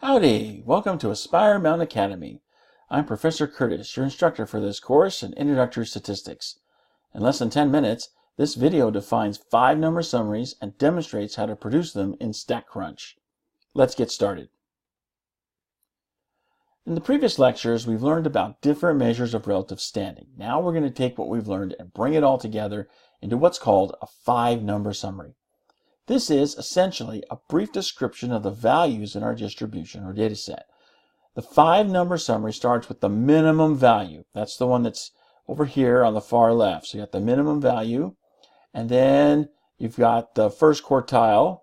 Howdy! Welcome to Aspire Mountain Academy. I'm Professor Curtis, your instructor for this course in Introductory Statistics. In less than 10 minutes, this video defines 5 number summaries and demonstrates how to produce them in StatCrunch. Let's get started. In the previous lectures, we've learned about different measures of relative standing. Now we're going to take what we've learned and bring it all together into what's called a 5-number summary. This is essentially a brief description of the values in our distribution or data set. The 5-number summary starts with the minimum value. That's the one that's over here on the far left. So you got the minimum value, and then you've got the first quartile,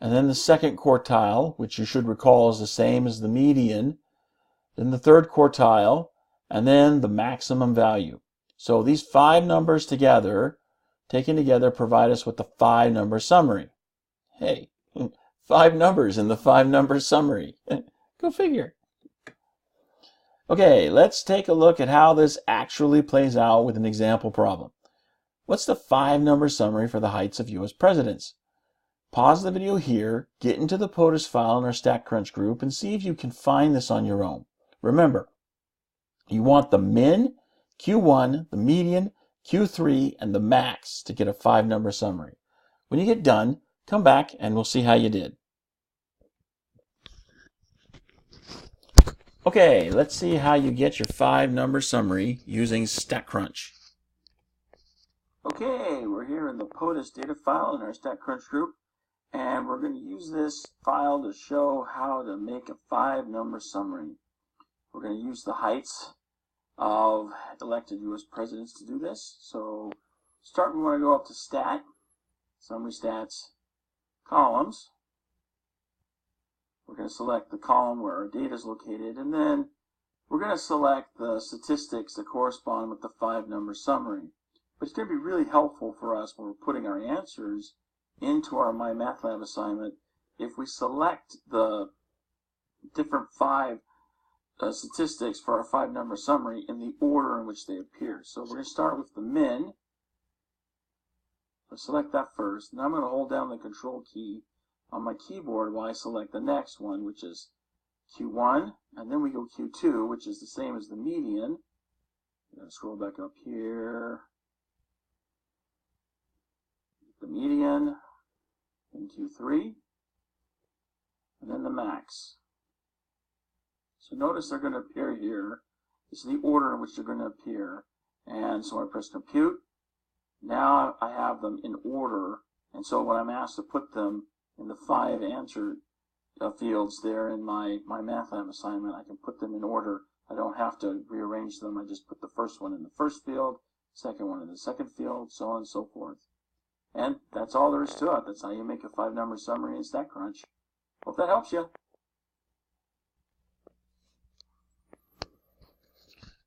and then the second quartile, which you should recall is the same as the median, then the third quartile, and then the maximum value. So these 5 numbers together, taken together, provide us with the 5-number summary. Hey, 5 numbers in the 5-number summary. Go figure. Okay, let's take a look at how this actually plays out with an example problem. What's the 5-number summary for the heights of U.S. presidents? Pause the video here, get into the POTUS file in our StatCrunch group, and see if you can find this on your own. Remember, you want the min, Q1, the median, Q3, and the max to get a 5-number summary. When you get done, come back and we'll see how you did. Okay, let's see how you get your 5-number summary using StatCrunch. Okay, we're here in the POTUS data file in our StatCrunch group, and we're going to use this file to show how to make a 5-number summary. We're going to use the heights of elected U.S. presidents to do this. So start, we want to go up to Stat, Summary Stats, Columns. We're going to select the column where our data is located, and then we're going to select the statistics that correspond with the 5-number summary. But it's going to be really helpful for us when we're putting our answers into our MyMathLab assignment if we select the different 5 statistics for our 5-number summary in the order in which they appear. So we're going to start with the min. So select that first. Now I'm going to hold down the Control key on my keyboard while I select the next one, which is Q1, and then we go Q2, which is the same as the median. I'm going to scroll back up here. The median, then Q3, and then the max. So notice they're going to appear here. This is the order in which they're going to appear. And so I press compute. Now I have them in order. And so when I'm asked to put them in the 5 answer fields there in my MyMathLab assignment, I can put them in order. I don't have to rearrange them. I just put the first one in the first field, second one in the second field, so on and so forth. And that's all there is to it. That's how you make a 5-number summary in StatCrunch. Hope that helps you.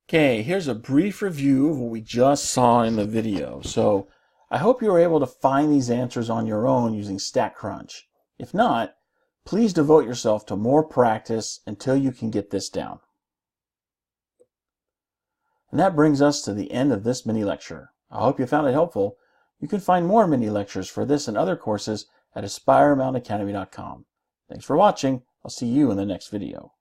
Okay, here's a brief review of what we just saw in the video. So I hope you were able to find these answers on your own using StatCrunch. If not, please devote yourself to more practice until you can get this down. And that brings us to the end of this mini lecture. I hope you found it helpful. You can find more mini lectures for this and other courses at AspireMountainAcademy.com. Thanks for watching. I'll see you in the next video.